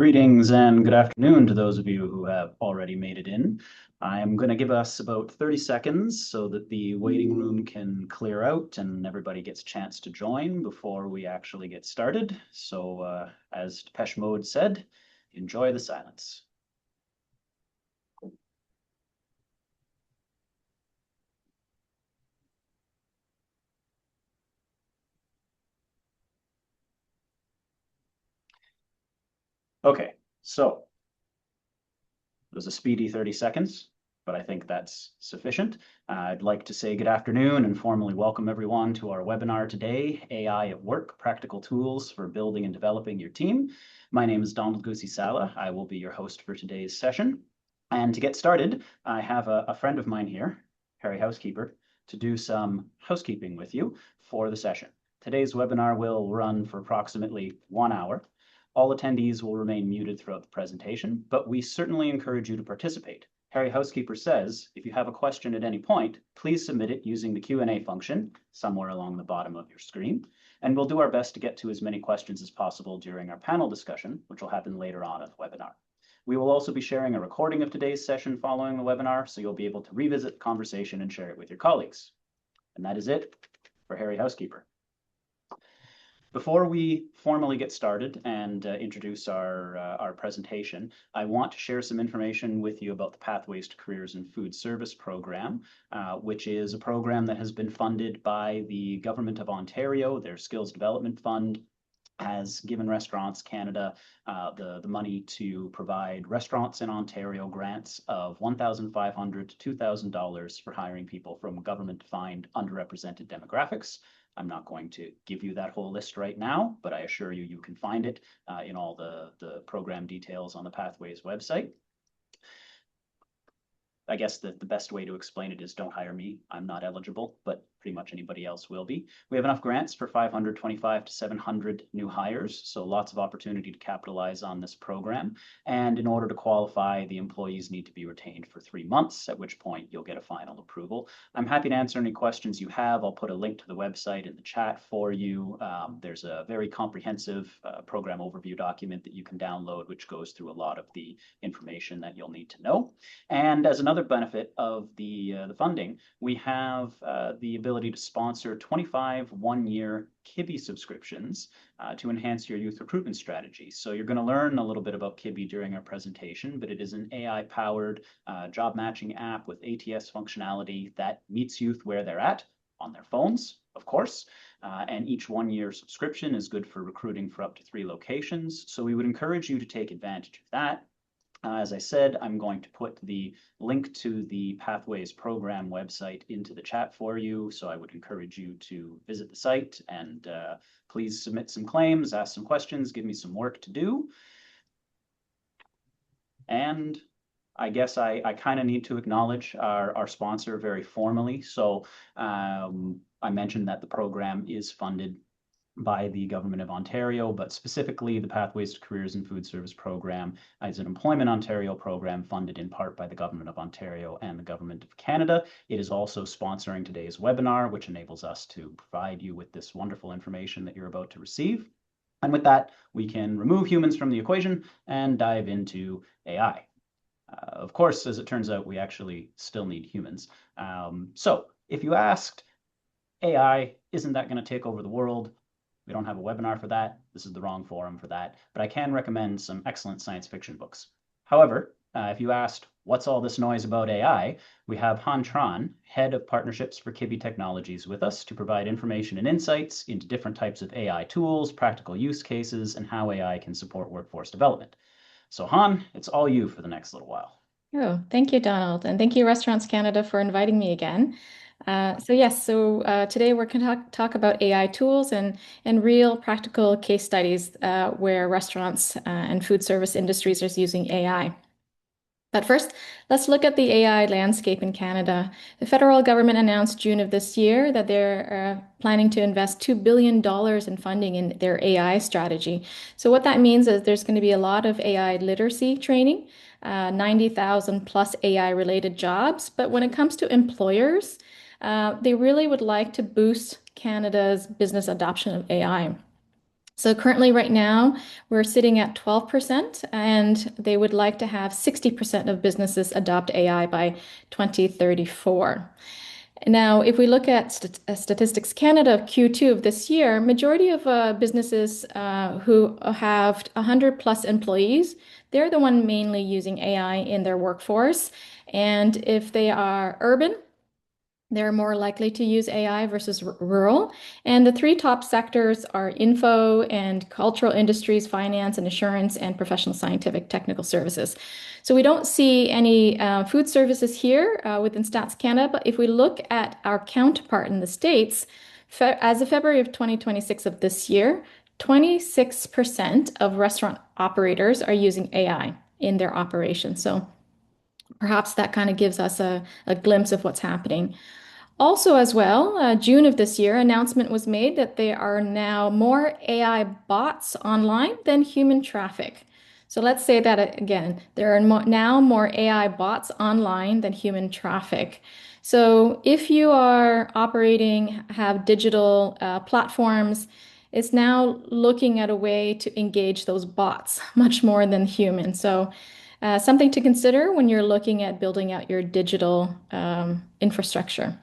Greetings and good afternoon to those of you who have already made it in. I'm going to give us about 30 seconds so that the waiting room can clear out and everybody gets a chance to join before we actually get started. So as Depeche Mode said, enjoy the silence. Okay, so it was a speedy 30 seconds, but I think that's sufficient. I'd like to say good afternoon and formally welcome everyone to our webinar today, AI at Work, Practical Tools for Building and Developing Your Team. My name is Donald Gusi-Sala. I will be your host for today's session. And to get started, I have a friend of mine here, Harry Housekeeper, to do some housekeeping with you for the session. Today's webinar will run for approximately 1 hour. All attendees will remain muted throughout the presentation, but we certainly encourage you to participate. Harry Housekeeper says, if you have a question at any point, please submit it using the Q&A function somewhere along the bottom of your screen, and we'll do our best to get to as many questions as possible during our panel discussion, which will happen later on in the webinar. We will also be sharing a recording of today's session following the webinar, so you'll be able to revisit the conversation and share it with your colleagues. And that is it for Harry Housekeeper. Before we formally get started and introduce our presentation, I want to share some information with you about the Pathways to Careers in Food Service program, which is a program that has been funded by the Government of Ontario. Their Skills Development Fund has given Restaurants Canada the money to provide restaurants in Ontario grants of $1,500 to $2,000 for hiring people from government-defined underrepresented demographics. I'm not going to give you that whole list right now, but I assure you, you can find it in all the program details on the Pathways website. I guess the best way to explain it is don't hire me. I'm not eligible, but pretty much anybody else will be. We have enough grants for 525 to 700 new hires, so lots of opportunity to capitalize on this program. And in order to qualify, the employees need to be retained for 3 months, at which point you'll get a final approval. I'm happy to answer any questions you have. I'll put a link to the website in the chat for you. There's a very comprehensive program overview document that you can download, which goes through a lot of the information that you'll need to know. And as another benefit of the funding, we have the ability to sponsor 25 one-year Kibbi subscriptions to enhance your youth recruitment strategy. So you're going to learn a little bit about Kibbi during our presentation, but it is an AI-powered job matching app with ATS functionality that meets youth where they're at, on their phones, of course. And each one-year subscription is good for recruiting for up to 3 locations. So we would encourage you to take advantage of that. As I said, I'm going to put the link to the Pathways program website into the chat for you. So I would encourage you to visit the site and please submit some claims, ask some questions, give me some work to do. And I guess I kind of need to acknowledge our sponsor very formally. So I mentioned that the program is funded by the Government of Ontario, but specifically the Pathways to Careers in Food Service program is an Employment Ontario program funded in part by the Government of Ontario and the Government of Canada. It is also sponsoring today's webinar, which enables us to provide you with this wonderful information that you're about to receive. And with that, we can remove humans from the equation and dive into AI. Of course, as it turns out, we actually still need humans. So if you asked, AI, isn't that going to take over the world? We don't have a webinar for that. This is the wrong forum for that, but I can recommend some excellent science fiction books. However, if you asked, what's all this noise about AI? We have Han Tran, Head of Partnerships for Kibbi Technologies, with us to provide information and insights into different types of AI tools, practical use cases, and how AI can support workforce development. So Han, it's all you for the next little while. Oh, thank you, Donald. And thank you, Restaurants Canada, for inviting me again. Today we're going to talk about AI tools and real practical case studies where restaurants and food service industries are using AI. But first, let's look at the AI landscape in Canada. The federal government announced June of this year that they're planning to invest $2 billion in funding in their AI strategy. So what that means is there's going to be a lot of AI literacy training, 90,000 plus AI-related jobs. But when it comes to employers, they really would like to boost Canada's business adoption of AI. So currently right now, we're sitting at 12%, and they would like to have 60% of businesses adopt AI by 2034. Now, if we look at Statistics Canada Q2 of this year, majority of businesses who have 100 plus employees, they're the one mainly using AI in their workforce. And if they are urban, they're more likely to use AI versus rural. And the three top sectors are info and cultural industries, finance and insurance, and professional scientific technical services. So we don't see any food services here within Stats Canada, but if we look at our counterpart in the States, as of February of 2026 of this year, 26% of restaurant operators are using AI in their operations. So perhaps that kind of gives us a glimpse of what's happening. Also, as well, June of this year, announcement was made that there are now more AI bots online than human traffic. So let's say that again, there are now more AI bots online than human traffic. So if you are operating, have digital platforms, it's now looking at a way to engage those bots much more than human. So something to consider when you're looking at building out your digital infrastructure.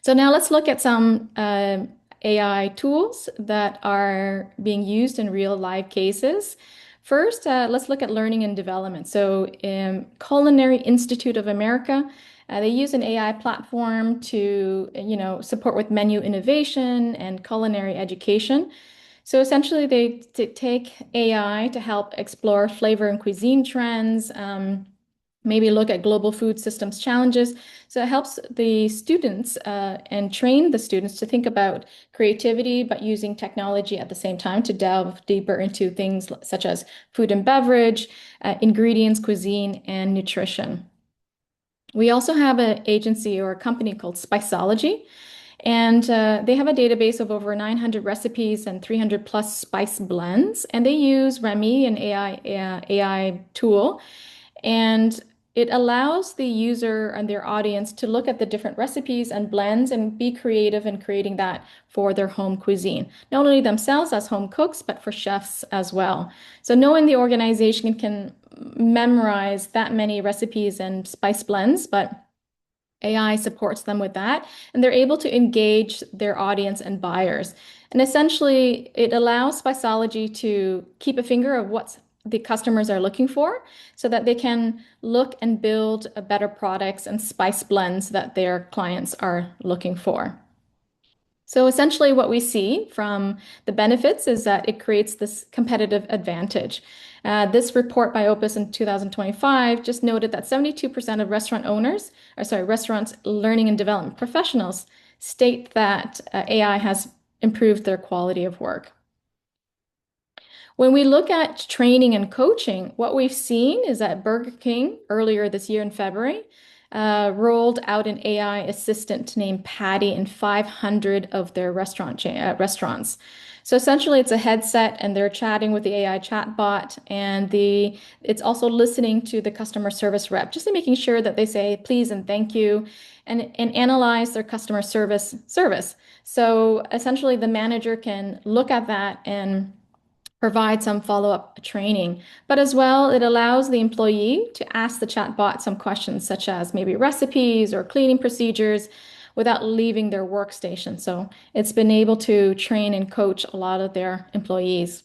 So now let's look at some AI tools that are being used in real live cases. First, let's look at learning and development. So, Culinary Institute of America, they use an AI platform to, support with menu innovation and culinary education. So essentially, they take AI to help explore flavor and cuisine trends. Maybe look at global food systems challenges. So it helps the students and train the students to think about creativity, but using technology at the same time to delve deeper into things such as food and beverage, ingredients, cuisine, and nutrition. We also have an agency or a company called Spiceology, and they have a database of over 900 recipes and 300 plus spice blends, and they use Remy, an AI tool, and it allows the user and their audience to look at the different recipes and blends and be creative in creating that for their home cuisine. Not only themselves as home cooks, but for chefs as well. So knowing the organization can memorize that many recipes and spice blends, but AI supports them with that, and they're able to engage their audience and buyers. And essentially, it allows Spiceology to keep a finger of what the customers are looking for so that they can look and build better products and spice blends that their clients are looking for. So essentially what we see from the benefits is that it creates this competitive advantage. This report by Opus in 2025 just noted that 72% of restaurants learning and development professionals state that AI has improved their quality of work. When we look at training and coaching, what we've seen is that Burger King earlier this year in February rolled out an AI assistant named Patty in 500 of their restaurants. So essentially, it's a headset, and they're chatting with the AI chatbot, and it's also listening to the customer service rep, just making sure that they say please and thank you, and analyze their customer service. So essentially, the manager can look at that and provide some follow-up training. But as well, it allows the employee to ask the chatbot some questions such as maybe recipes or cleaning procedures without leaving their workstation. So it's been able to train and coach a lot of their employees.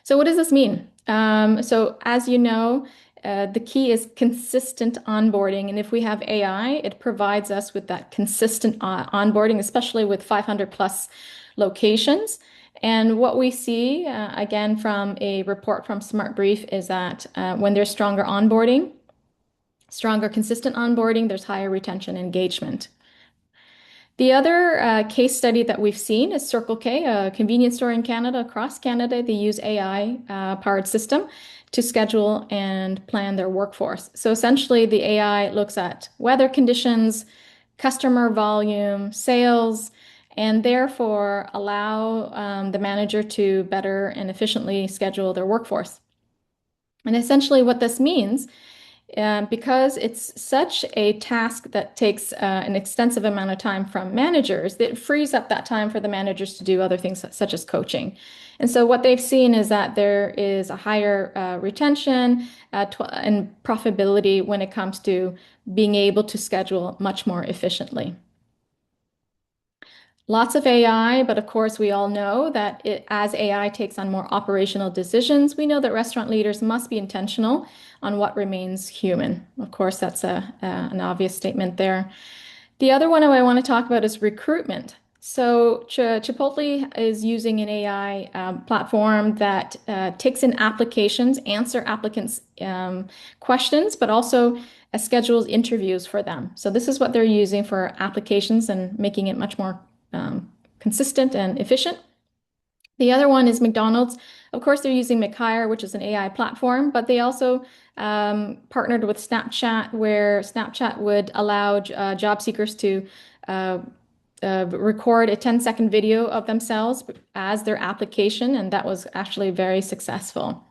So what does this mean? So as you know, the key is consistent onboarding. And if we have AI, it provides us with that consistent onboarding, especially with 500 plus locations. And what we see, again, from a report from SmartBrief is that when there's stronger onboarding, stronger consistent onboarding, there's higher retention engagement. The other case study that we've seen is Circle K, a convenience store in Canada, across Canada. They use AI-powered system to schedule and plan their workforce. So essentially, the AI looks at weather conditions, customer volume, sales, and therefore allow the manager to better and efficiently schedule their workforce. And essentially what this means because it's such a task that takes an extensive amount of time from managers, it frees up that time for the managers to do other things such as coaching. And so what they've seen is that there is a higher retention and profitability when it comes to being able to schedule much more efficiently. Lots of AI, but of course, we all know that as AI takes on more operational decisions, we know that restaurant leaders must be intentional on what remains human. Of course, that's an obvious statement there. The other one I want to talk about is recruitment. So Chipotle is using an AI platform that takes in applications, answer applicants' questions, but also schedules interviews for them. So this is what they're using for applications and making it much more consistent and efficient. The other one is McDonald's. Of course, they're using McHire, which is an AI platform, but they also partnered with Snapchat, where Snapchat would allow job seekers to record a 10-second video of themselves as their application, and that was actually very successful.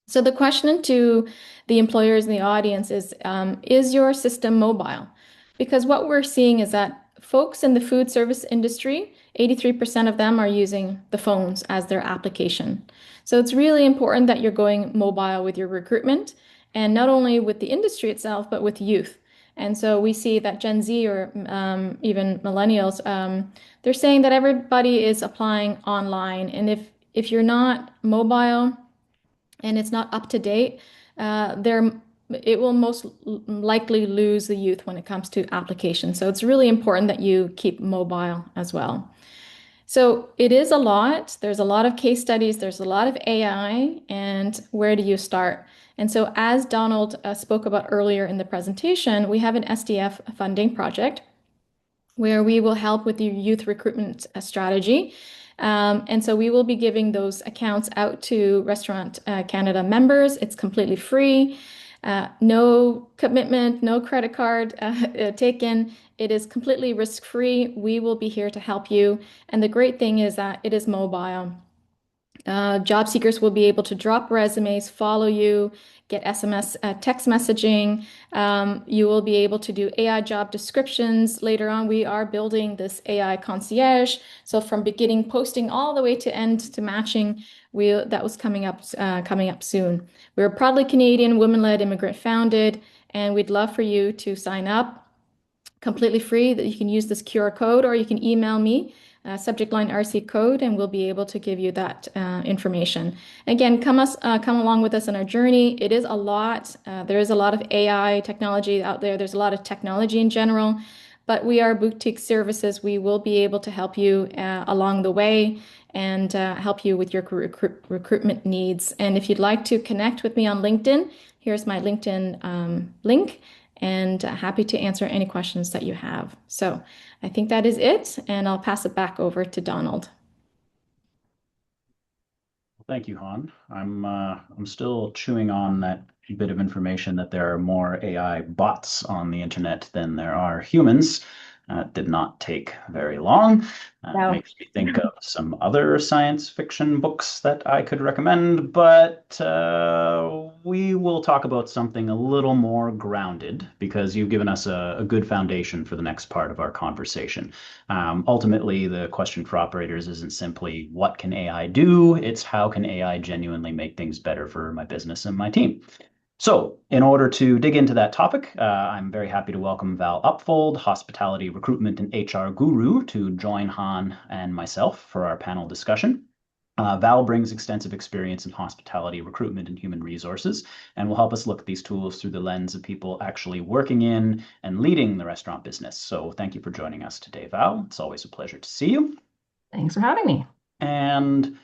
So the question to the employers in the audience is your system mobile? Because what we're seeing is that folks in the food service industry, 83% of them are using the phones as their application. So it's really important that you're going mobile with your recruitment, and not only with the industry itself, but with youth. And so we see that Gen Z or even millennials, they're saying that everybody is applying online. And if you're not mobile and it's not up to date, it will most likely lose the youth when it comes to applications. So it's really important that you keep mobile as well. So it is a lot. There's a lot of case studies. There's a lot of AI. And where do you start? And so as Donald spoke about earlier in the presentation, we have an SDF funding project where we will help with the youth recruitment strategy. And so we will be giving those accounts out to Restaurant Canada members. It's completely free. No commitment, no credit card taken. It is completely risk-free. We will be here to help you. And the great thing is that it is mobile. Job seekers will be able to drop resumes, follow you, get SMS, text messaging. You will be able to do AI job descriptions. Later on, we are building this AI concierge. So from beginning posting all the way to end to matching, that was coming up soon. We're proudly Canadian, women-led, immigrant-founded, and we'd love for you to sign up completely free. That you can use this QR code, or you can email me. Subject line RC code, and we'll be able to give you that information. Again, come along with us on our journey. It is a lot. There is a lot of AI technology out there. There's a lot of technology in general, but we are boutique services. We will be able to help you along the way and help you with your recruitment needs. And if you'd like to connect with me on LinkedIn, here's my LinkedIn link, and happy to answer any questions that you have. So I think that is it, and I'll pass it back over to Donald. Thank you, Han. I'm still chewing on that bit of information that there are more AI bots on the internet than there are humans. Did not take very long. No. Makes me think of some other science fiction books that I could recommend, but we will talk about something a little more grounded because you've given us a good foundation for the next part of our conversation. Ultimately, the question for operators isn't simply what can AI do? It's how can AI genuinely make things better for my business and my team? So in order to dig into that topic, I'm very happy to welcome Val Upfold, Hospitality Recruitment and HR Guru, to join Han and myself for our panel discussion. Val brings extensive experience in hospitality, recruitment, and human resources, and will help us look at these tools through the lens of people actually working in and leading the restaurant business. So thank you for joining us today, Val. It's always a pleasure to see you. Thanks for having me. And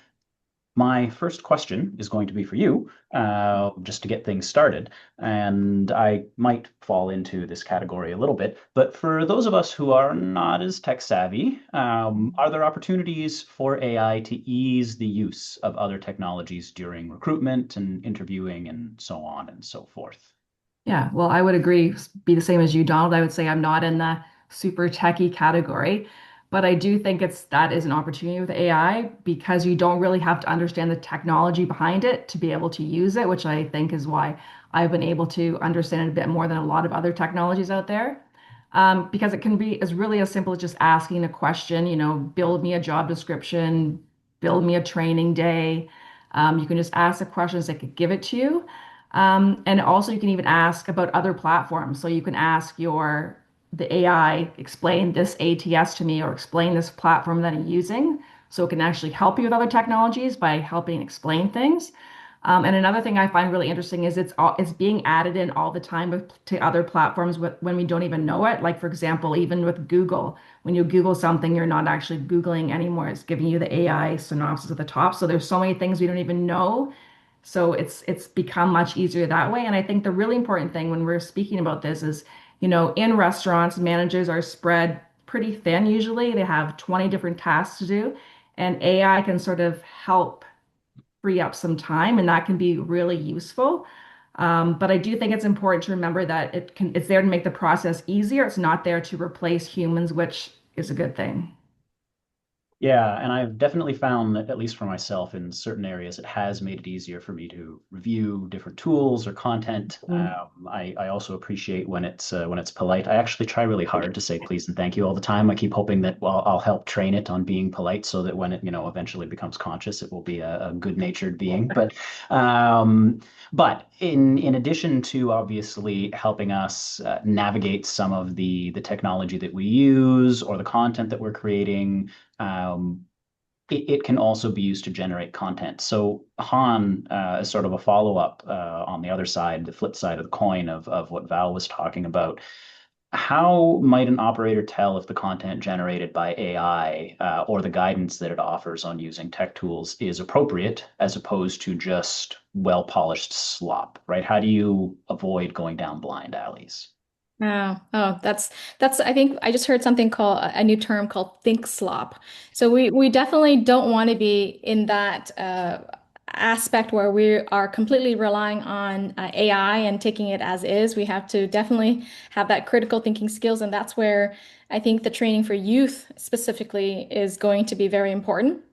my first question is going to be for you, just to get things started. And I might fall into this category a little bit, but for those of us who are not as tech savvy, are there opportunities for AI to ease the use of other technologies during recruitment and interviewing and so on and so forth? Yeah, well, I would agree, be the same as you, Donald. I would say I'm not in the super techie category, but I do think that is an opportunity with AI because you don't really have to understand the technology behind it to be able to use it, which I think is why I've been able to understand it a bit more than a lot of other technologies out there. Because it can be as really as simple as just asking a question, build me a job description, build me a training day. You can just ask the questions that could give it to you. And also you can even ask about other platforms. So you can ask the AI, explain this ATS to me or explain this platform that I'm using. So it can actually help you with other technologies by helping explain things. And another thing I find really interesting is it's being added in all the time to other platforms when we don't even know it. Like for example, even with Google, when you Google something, you're not actually Googling anymore. It's giving you the AI synopsis at the top. So there's so many things we don't even know. So it's become much easier that way. And I think the really important thing when we're speaking about this is, in restaurants, managers are spread pretty thin usually. They have 20 different tasks to do, and AI can sort of help free up some time, and that can be really useful. But I do think it's important to remember that it's there to make the process easier. It's not there to replace humans, which is a good thing. Yeah, and I've definitely found that, at least for myself, in certain areas, it has made it easier for me to review different tools or content. Mm. I also appreciate when it's polite. I actually try really hard to say please and thank you all the time. I keep hoping that I'll help train it on being polite, so that when it eventually becomes conscious, it will be a good-natured being. But in addition to obviously helping us navigate some of the technology that we use or the content that we're creating. Um, it can also be used to generate content. So Han, is sort of a follow-up on the other side, the flip side of the coin of what Val was talking about. How might an operator tell if the content generated by AI or the guidance that it offers on using tech tools is appropriate as opposed to just well-polished slop, right? How do you avoid going down blind alleys? Oh, that's I think I just heard something called a new term called think slop. So we definitely don't want to be in that aspect where we are completely relying on AI and taking it as is. We have to definitely have that critical thinking skills, and that's where I think the training for youth specifically is going to be very important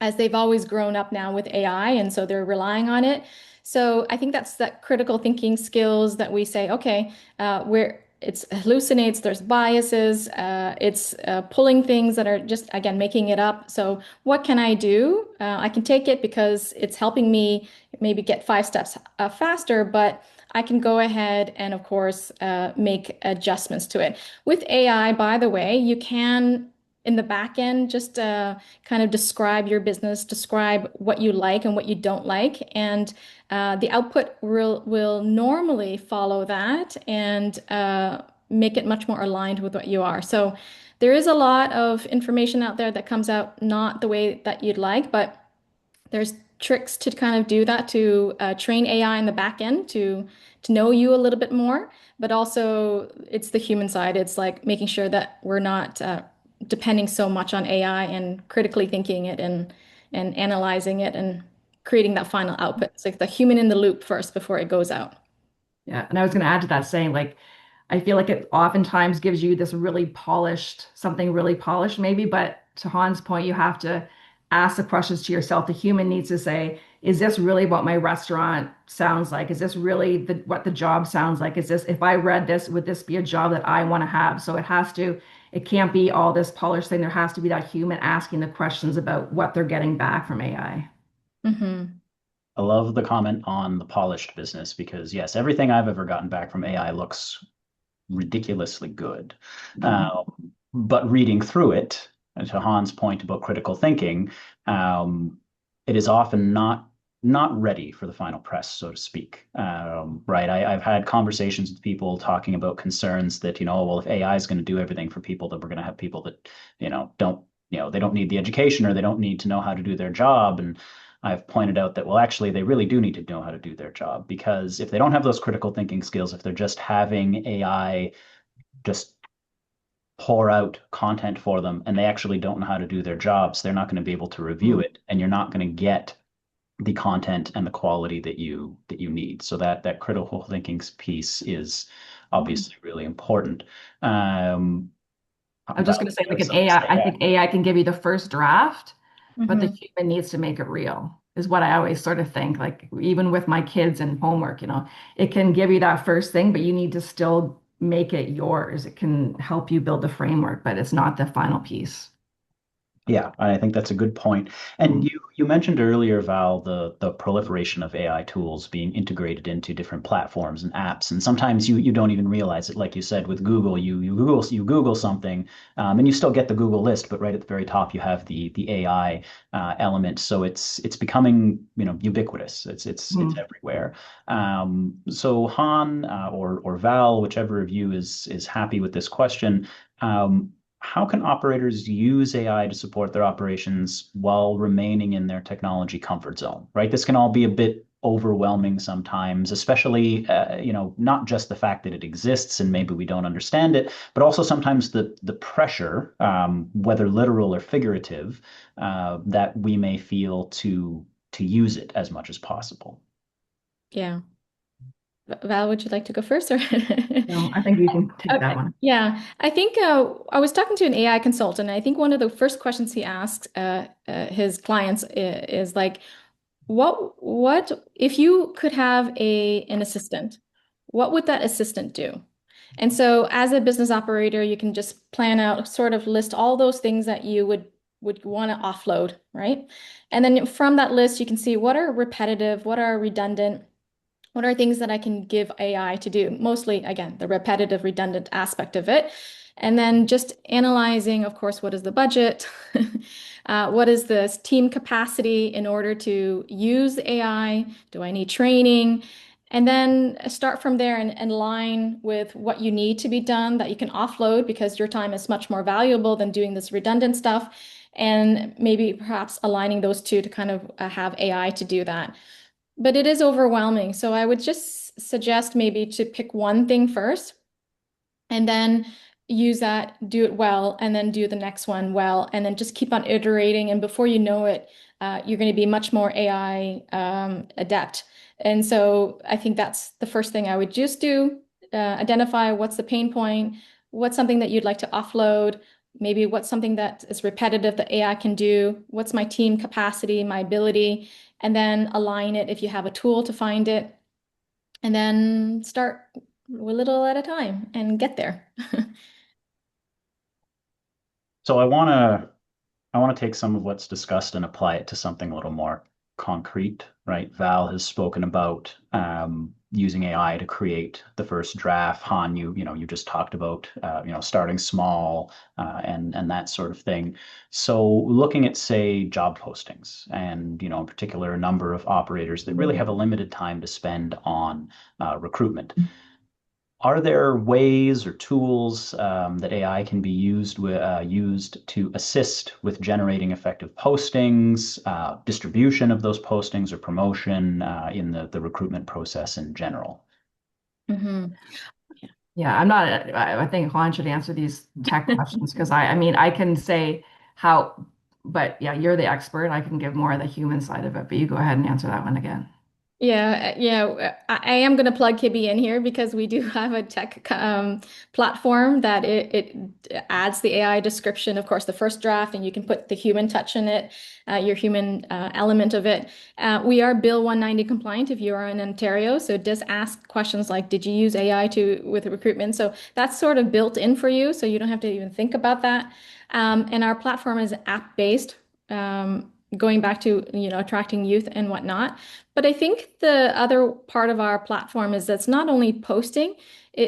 as they've always grown up now with AI, and so they're relying on it. So I think that's that critical thinking skills that we say, okay, where it's hallucinates, there's biases, it's pulling things that are just, again, making it up. So what can I do? I can take it because it's helping me maybe get 5 steps faster, but I can go ahead and, of course, make adjustments to it. With AI, by the way, you can in the back end, just kind of describe your business, describe what you like and what you don't like, and the output will normally follow that and make it much more aligned with what you are. So there is a lot of information out there that comes out not the way that you'd like, but there's tricks to kind of do that to train AI in the back end to know you a little bit more, but also it's the human side. It's like making sure that we're not depending so much on AI and critically thinking it and analyzing it and creating that final output. It's like the human in the loop first before it goes out. Yeah, and I was going to add to that saying, like, I feel like it oftentimes gives you this really polished, something really polished, maybe. But to Han's point, you have to ask the questions to yourself. The human needs to say, is this really what my restaurant sounds like? Is this really what the job sounds like? Is this, if I read this, would this be a job that I want to have? So it can't be all this polished thing. There has to be that human asking the questions about what they're getting back from AI. Hmm. I love the comment on the polished business because, yes, everything I've ever gotten back from AI looks ridiculously good. Mhm. But reading through it, and to Han's point about critical thinking, um, it is often not ready for the final press, so to speak. Right? I've had conversations with people talking about concerns that, well, if AI is going to do everything for people, then we're going to have people that, don't, they don't need the education or they don't need to know how to do their job. And I've pointed out that, well, actually, they really do need to know how to do their job because if they don't have those critical thinking skills, if they're just having AI just pour out content for them and they actually don't know how to do their jobs, they're not going to be able to review Mm. it, and you're not going to get the content and the quality that you need. So that critical thinking piece is obviously really important. Um, I'm just going to say, Val, like an something to AI, say, I yeah. think AI can give you the first draft, but the Hmm. human needs to make it real. is what I always sort of think. Like even with my kids and homework, it can give you that first thing, but you need to still make it yours. It can help you build the framework, but it's not the final piece. Yeah, I think that's a good point. And Mhm. you mentioned earlier, Val, the proliferation of AI tools being integrated into different platforms and apps. And sometimes you don't even realize it. Like you said with Google, you Google something, and you still get the Google list, but right at the very top you have the AI element. So it's becoming, ubiquitous. It's Mhm. everywhere. So Han or Val, whichever of you is happy with this question. How can operators use AI to support their operations while remaining in their technology comfort zone, right? This can all be a bit overwhelming sometimes, especially, not just the fact that it exists and maybe we don't understand it, but also sometimes the pressure, whether literal or figurative, that we may feel to use it as much as possible. Yeah. Val, would you like to go first or? No, I think you can take that Okay. one. Yeah, I think I was talking to an AI consultant. And I think one of the first questions he asks his clients is like, what if you could have an assistant? What would that assistant do? And so, as a business operator, you can just plan out, sort of list all those things that you would want to offload, right? And then from that list, you can see what are repetitive, what are redundant. What are things that I can give AI to do? Mostly, again, the repetitive, redundant aspect of it. And then just analyzing, of course, what is the budget? What is the team capacity in order to use AI? Do I need training? And then start from there and align with what you need to be done that you can offload because your time is much more valuable than doing this redundant stuff. And maybe perhaps aligning those two to kind of have AI to do that. But it is overwhelming. So I would just suggest maybe to pick one thing first and then use that, do it well, and then do the next one well, and then just keep on iterating. And before you know it, you're going to be much more AI adept. And so I think that's the first thing I would just do. Identify what's the pain point, what's something that you'd like to offload, maybe what's something that is repetitive that AI can do, what's my team capacity, my ability, and then align it if you have a tool to find it, and then start a little at a time and get there. So I want to take some of what's discussed and apply it to something a little more concrete, right? Val has spoken about using AI to create the first draft. Han, you just talked about starting small and that sort of thing. So looking at say job postings and in particular a number of operators that really have a limited time to spend on recruitment. Are there ways or tools that AI can be used to assist with generating effective postings, distribution of those postings, or promotion in the recruitment process in general? Mhm. Yeah, I'm not, I think Juan should answer these tech questions because I mean, I can say how, but yeah, you're the expert. I can give more of the human side of it, but you go ahead and answer that one again. Yeah. I am going to plug Kibby in here because we do have a tech platform that it adds the AI description, of course, the first draft, and you can put the human touch in it, your human element of it. We are Bill 190 compliant if you are in Ontario, so it does ask questions like, did you use AI with recruitment? So that's sort of built in for you, so you don't have to even think about that. And our platform is app-based. Going back to attracting youth and whatnot. But I think the other part of our platform is that's not only posting,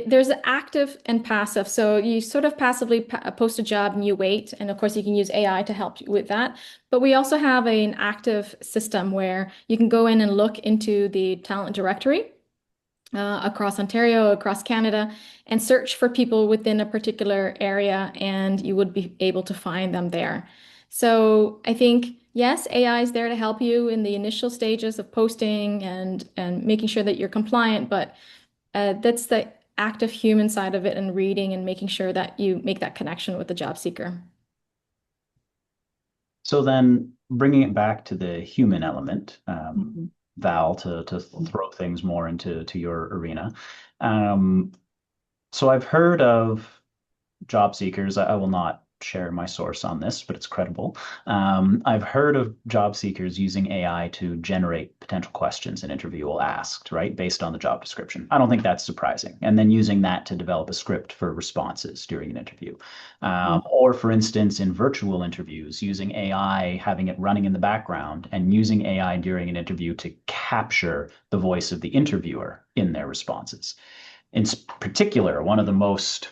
there's active and passive. So you sort of passively post a job and you wait. And of course, you can use AI to help you with that. But we also have an active system where you can go in and look into the talent directory across Ontario, across Canada, and search for people within a particular area, and you would be able to find them there. So I think, yes, AI is there to help you in the initial stages of posting and making sure that you're compliant, but that's the active human side of it and reading and making sure that you make that connection with the job seeker. So then bringing it back to the human element, Mhm. Val, to throw things more into your arena. Um, so I've heard of job seekers. I will not share my source on this, but it's credible. I've heard of job seekers using AI to generate potential questions an interview will ask, right, based on the job description. I don't think that's surprising. And then using that to develop a script for responses during an interview. Or, for instance, in virtual interviews, using AI, having it running in the background, and using AI during an interview to capture the voice of the interviewer in their responses. In particular, one of the most,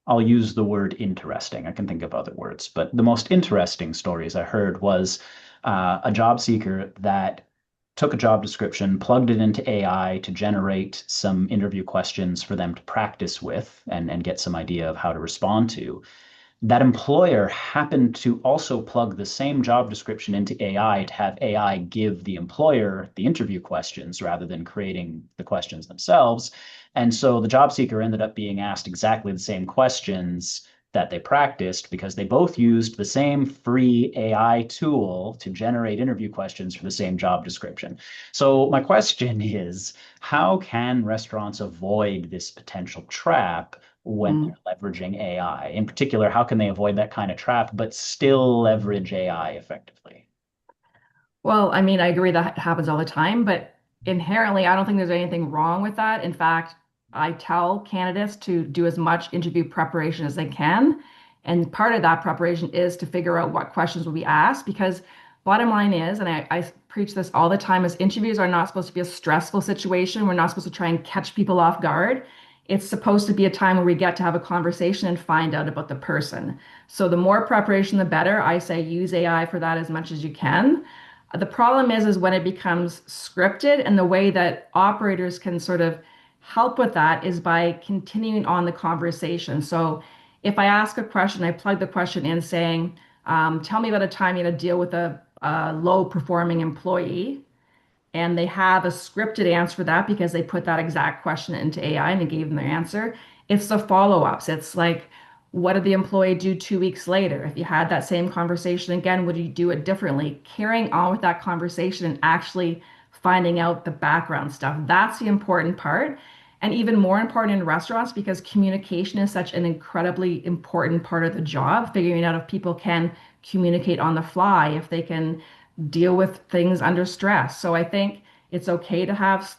I'll use the word interesting. I can think of other words, but the most interesting stories I heard was a job seeker that took a job description, plugged it into AI to generate some interview questions for them to practice with and get some idea of how to respond to. That employer happened to also plug the same job description into AI to have AI give the employer the interview questions rather than creating the questions themselves. And so the job seeker ended up being asked exactly the same questions that they practiced because they both used the same free AI tool to generate interview questions for the same job description. So my question is, how can restaurants avoid this potential trap when Mm. they're leveraging AI? In particular, how can they avoid that kind of trap, but still leverage AI effectively? Well, I mean, I agree that happens all the time, but inherently, I don't think there's anything wrong with that. In fact, I tell candidates to do as much interview preparation as they can. And part of that preparation is to figure out what questions will be asked, because bottom line is, and I preach this all the time, is interviews are not supposed to be a stressful situation. We're not supposed to try and catch people off guard. It's supposed to be a time where we get to have a conversation and find out about the person. So the more preparation, the better. I say use AI for that as much as you can. The problem is when it becomes scripted, and the way that operators can sort of help with that is by continuing on the conversation. So if I ask a question, I plug the question in saying, tell me about a time you had to deal with a low performing employee. And they have a scripted answer for that because they put that exact question into AI and it gave them their answer. It's the follow-ups. It's like, what did the employee do 2 weeks later? If you had that same conversation again, would you do it differently? Carrying on with that conversation and actually finding out the background stuff. That's the important part. And even more important in restaurants because communication is such an incredibly important part of the job, figuring out if people can communicate on the fly, if they can deal with things under stress. So I think it's okay to have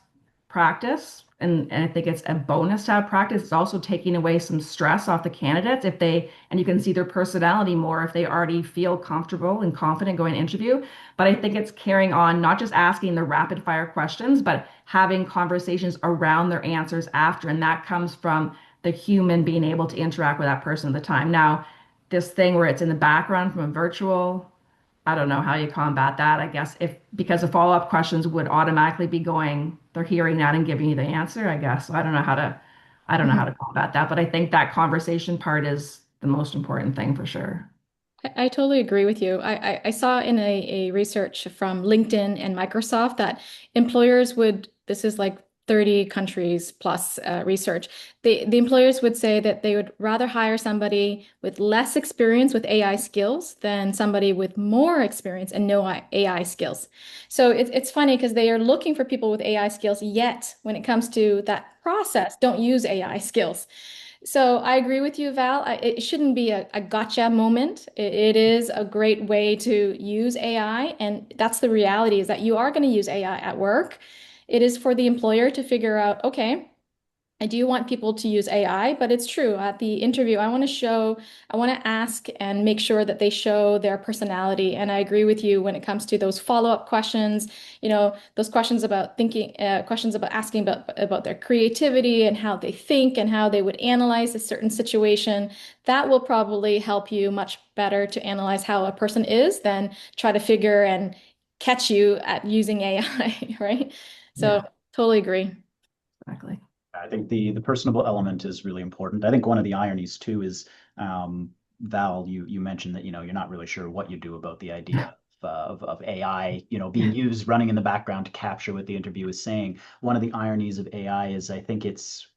practice, and I think it's a bonus to have practice. It's also taking away some stress off the candidates if they, and you can see their personality more if they already feel comfortable and confident going to interview. But I think it's carrying on, not just asking the rapid fire questions, but having conversations around their answers after. And that comes from the human being able to interact with that person at the time. Now, this thing where it's in the background from a virtual, I don't know how you combat that. I guess if because the follow-up questions would automatically be going, they're hearing that and giving you the answer, I guess. So I don't know how to combat that, but I think that conversation part is the most important thing for sure. I totally agree with you. I saw in a research from LinkedIn and Microsoft that employers would, this is like 30 countries plus research, the employers would say that they would rather hire somebody with less experience with AI skills than somebody with more experience and no AI skills. So it's funny because they are looking for people with AI skills, yet when it comes to that process, don't use AI skills. So I agree with you, Val. It shouldn't be a gotcha moment. It is a great way to use AI, and that's the reality is that you are going to use AI at work. It is for the employer to figure out, okay, I do want people to use AI, but it's true. At the interview, I want to ask and make sure that they show their personality. And I agree with you when it comes to those follow-up questions, those questions about thinking, questions about asking about their creativity and how they think and how they would analyze a certain situation. That will probably help you much better to analyze how a person is than try to figure and catch you at using AI, right? So Yeah, totally agree. exactly. I think the personable element is really important. I think one of the ironies too is, Val, you mentioned that you're not really sure what you do about the idea of AI being used running in the background to capture what the interview is saying. One of the ironies of AI is I think it's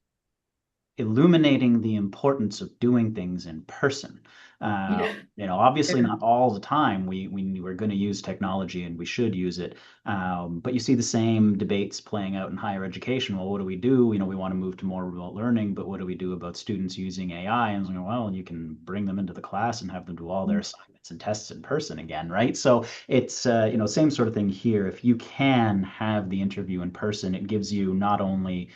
illuminating the importance of doing things in person. Yeah. Obviously not all the time we're going to use technology and we should use it. But you see the same debates playing out in higher education. Well, what do we do? We want to move to more remote learning, but what do we do about students using AI? And well, you can bring them into the class and have them do all their assignments and tests in person again, right? So it's same sort of thing here. If you can have the interview in person, it gives you not only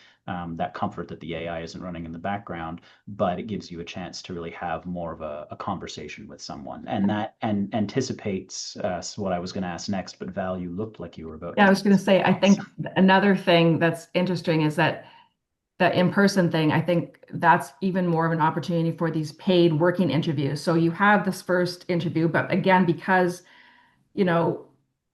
that comfort that the AI isn't running in the background, but it gives you a chance to really have more of a conversation with someone. And that anticipates what I was going to ask next, but Val, you looked like you were about Yeah, I to. was going to say, I think another thing that's interesting is that the in-person thing, I think that's even more of an opportunity for these paid working interviews. So you have this first interview, but again, because you know,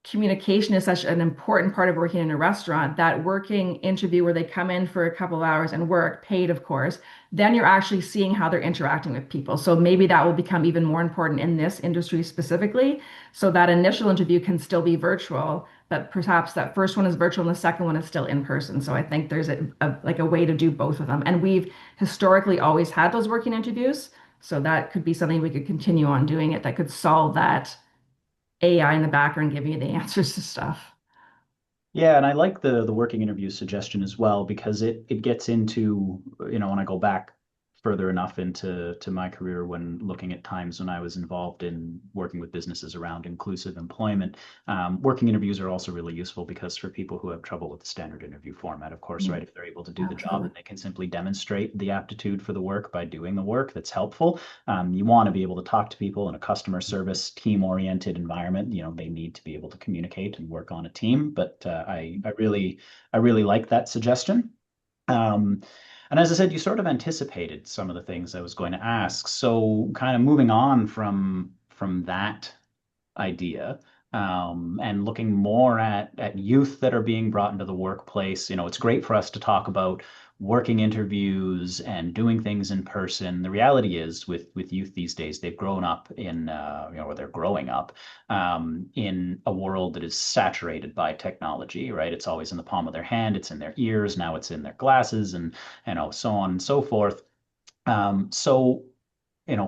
communication is such an important part of working in a restaurant. That working interview where they come in for a couple of hours and work, paid, of course, then you're actually seeing how they're interacting with people. So maybe that will become even more important in this industry specifically. So that initial interview can still be virtual, but perhaps that first one is virtual and the second one is still in person. So I think there's like a way to do both of them. And we've historically always had those working interviews. So that could be something we could continue on doing it that could solve that AI in the background giving you the answers to stuff. Yeah, and I like the working interview suggestion as well because it gets into, when I go back further enough into my career when looking at times when I was involved in working with businesses around inclusive employment. Working interviews are also really useful because for people who have trouble with the standard interview format, of course, right, if they're able to do the job Absolutely. and they can simply demonstrate the aptitude for the work by doing the work, that's helpful. You want to be able to talk to people in a customer service team-oriented environment. They need to be able to communicate and work on a team. But I really like that suggestion. Um, and as I said, you sort of anticipated some of the things I was going to ask. So kind of moving on from that idea, and looking more at youth that are being brought into the workplace. It's great for us to talk about working interviews and doing things in person. The reality is with youth these days, they've grown up in or they're growing up in a world that is saturated by technology, right? It's always in the palm of their hand, it's in their ears, now it's in their glasses, and so on and so forth. So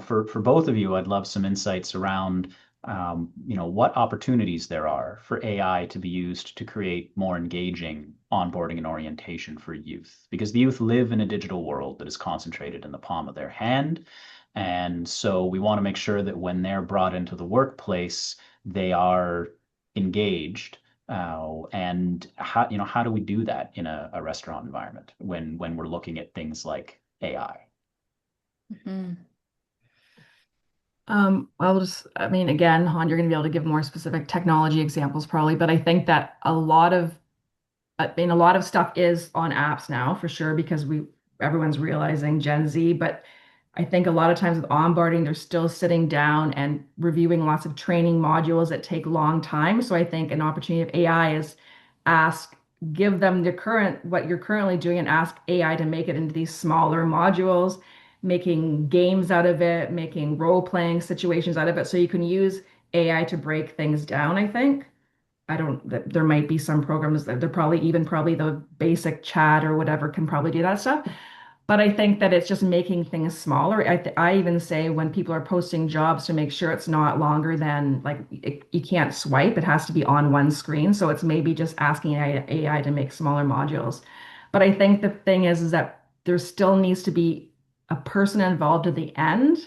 for both of you, I'd love some insights around, what opportunities there are for AI to be used to create more engaging onboarding and orientation for youth, because the youth live in a digital world that is concentrated in the palm of their hand. And so we want to make sure that when they're brought into the workplace, they are engaged. And how do we do that in a restaurant environment when we're looking at things like AI? Mhm. I mean, again, Han, you're going to be able to give more specific technology examples probably, but I think that a lot of stuff is on apps now for sure because everyone's realizing Gen Z, but I think a lot of times with onboarding, they're still sitting down and reviewing lots of training modules that take long time. So I think an opportunity of AI is ask, give them what you're currently doing and ask AI to make it into these smaller modules, making games out of it, making role-playing situations out of it. So you can use AI to break things down, I think. There might be some programs that they're probably the basic chat or whatever can probably do that stuff. But I think that it's just making things smaller. I even say when people are posting jobs to make sure it's not longer than like you can't swipe, it has to be on one screen. So it's maybe just asking AI to make smaller modules. But I think the thing is that there still needs to be a person involved at the end,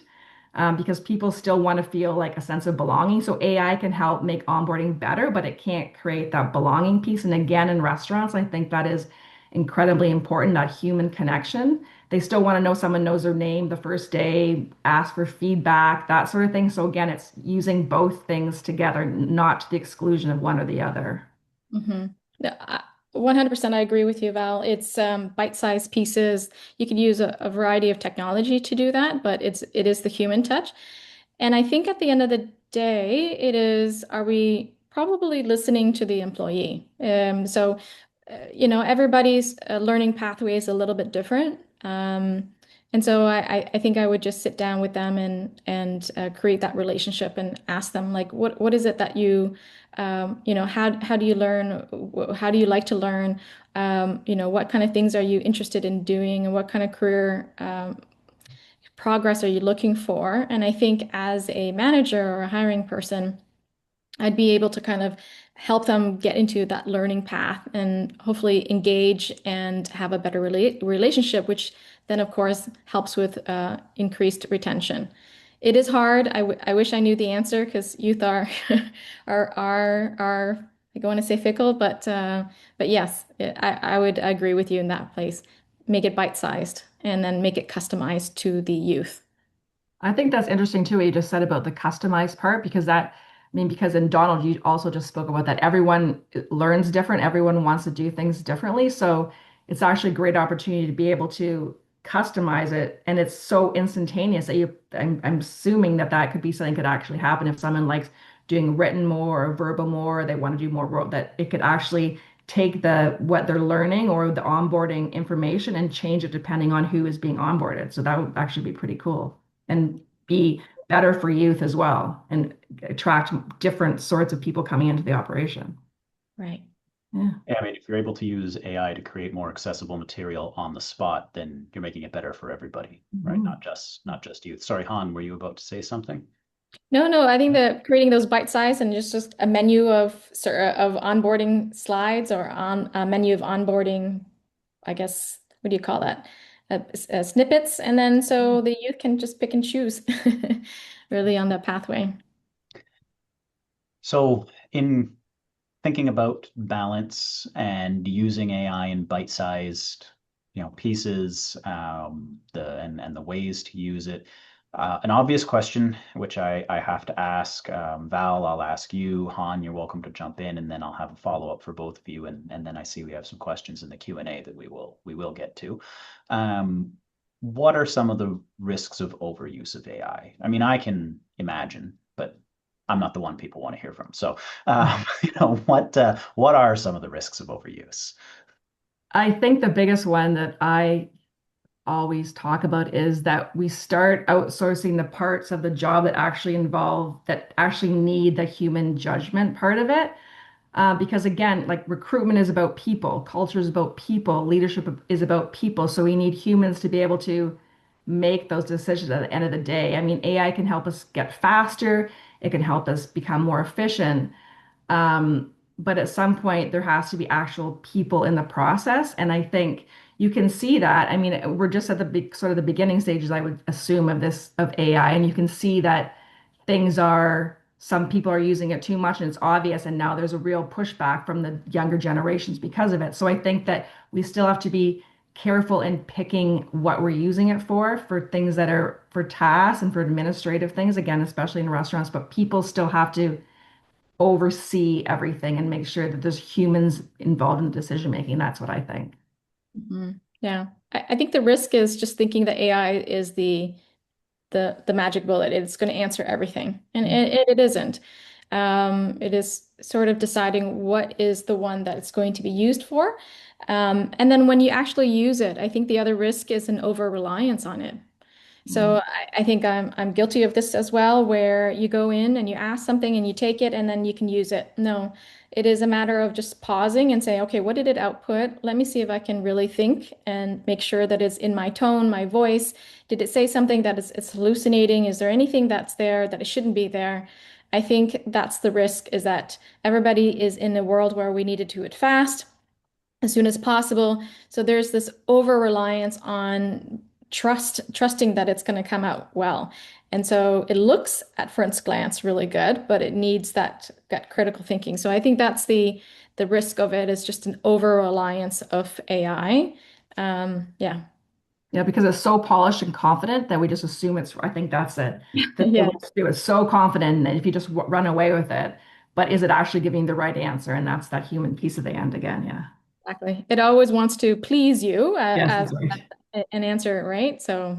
because people still want to feel like a sense of belonging. So AI can help make onboarding better, but it can't create that belonging piece. And again, in restaurants, I think that is incredibly important, that human connection. They still want to know someone knows their name the first day, ask for feedback, that sort of thing. So again, it's using both things together, not to the exclusion of one or the other. Mhm. Yeah, 100% I agree with you, Val. It's bite-sized pieces. You can use a variety of technology to do that, but it is the human touch. And I think at the end of the day, are we probably listening to the employee? Everybody's learning pathway is a little bit different. And so I think I would just sit down with them and create that relationship and ask them like, what is it that how do you learn? How do you like to learn? What kind of things are you interested in doing, and what kind of career progress are you looking for? And I think as a manager or a hiring person, I'd be able to kind of help them get into that learning path and hopefully engage and have a better relationship, which then, of course, helps with increased retention. It is hard. I wish I knew the answer because youth are are I don't want to say fickle, but yes, I would agree with you in that place. Make it bite-sized and then make it customized to the youth. I think that's interesting too, what you just said about the customized part, because because in Donald, you also just spoke about that everyone learns different, everyone wants to do things differently. So it's actually a great opportunity to be able to customize it. And it's so instantaneous that I'm assuming that that could be something could actually happen if someone likes doing written more or verbal more, they want to do more, that it could actually take what they're learning or the onboarding information and change it depending on who is being onboarded. So that would actually be pretty cool and be better for youth as well and attract different sorts of people coming into the operation. Right. Yeah. Yeah, I mean, if you're able to use AI to create more accessible material on the spot, then you're making it better for everybody, right? Mhm. Not just youth. Sorry, Han, were you about to say something? No, I think that creating those bite size and just a menu of onboarding slides or on a menu of onboarding, I guess, what do you call that? Snippets, and then so the youth can just pick and choose really on the pathway. So, in thinking about balance and using AI in bite-sized, pieces, and the ways to use it. An obvious question, which I have to ask, Val, I'll ask you, Han, you're welcome to jump in, and then I'll have a follow-up for both of you, and then I see we have some questions in the Q&A that we will get to. Um, what are some of the risks of overuse of AI? I mean, I can imagine, but I'm not the one people want to hear from. So, what are some of the risks of overuse? I think the biggest one that I always talk about is that we start outsourcing the parts of the job that actually need the human judgment part of it. Because again, like recruitment is about people, culture is about people, leadership is about people. So we need humans to be able to make those decisions at the end of the day. I mean, AI can help us get faster, it can help us become more efficient. But at some point, there has to be actual people in the process. And I think you can see that. I mean, we're just at the big, sort of the beginning stages, I would assume, of AI. And you can see that some people are using it too much and it's obvious. And now there's a real pushback from the younger generations because of it. So I think that we still have to be careful in picking what we're using it for things that are for tasks and for administrative things, again, especially in restaurants. But people still have to oversee everything and make sure that there's humans involved in the decision making. That's what I think. Mhm. Yeah. I think the risk is just thinking that AI is the magic bullet. It's going to answer everything. And it isn't. It is sort of deciding what is the one that it's going to be used for. And then when you actually use it, I think the other risk is an over reliance on it. So Mm. I think I'm guilty of this as well, where you go in and you ask something and you take it and then you can use it. No, it is a matter of just pausing and say, okay, what did it output? Let me see if I can really think and make sure that it's in my tone, my voice. Did it say something that it's hallucinating? Is there anything that's there that it shouldn't be there? I think that's the risk, is that everybody is in a world where we need to do it fast as soon as possible. So there's this over reliance on trusting that it's going to come out well. And so it looks at first glance really good, but it needs that critical thinking. So I think that's the risk of it, is just an over reliance of AI. Yeah. Yeah, because it's so polished and confident that we just assume I think that's it. The Yeah, risk too is so confident that if you just run away with it, but is it actually giving the right answer? And that's that human piece at the end again. Yeah. exactly. It always wants to please you Yes, as that's right. an answer, right? So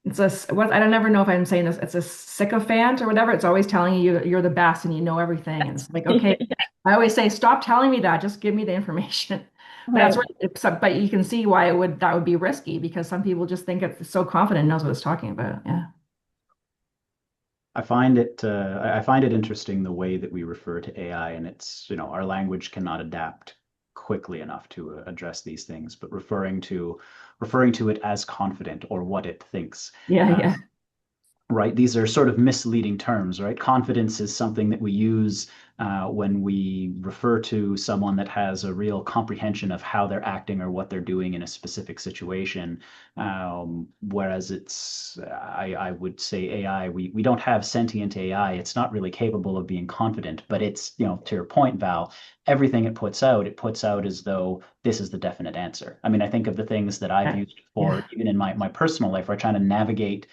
I don't ever know if I'm saying this. It's a sycophant or whatever. It's always telling you you're the best and you know everything. And it's like, okay, I always say, stop telling me that. Just give me the information. But that's right. But you can see why that would be risky because some people just think it's so confident, knows what it's talking about. Yeah. I find it interesting the way that we refer to AI, and it's, our language cannot adapt quickly enough to address these things, but referring to it as confident or what it thinks. Yeah, Uh, yeah. right? These are sort of misleading terms, right? Confidence is something that we use when we refer to someone that has a real comprehension of how they're acting or what they're doing in a specific situation. Whereas I would say AI, we don't have sentient AI. It's not really capable of being confident, but it's, to your point, Val, everything it puts out as though this is the definite answer. I mean, I think of the things that I've used Yeah. for, even in my personal life, where I'm trying to navigate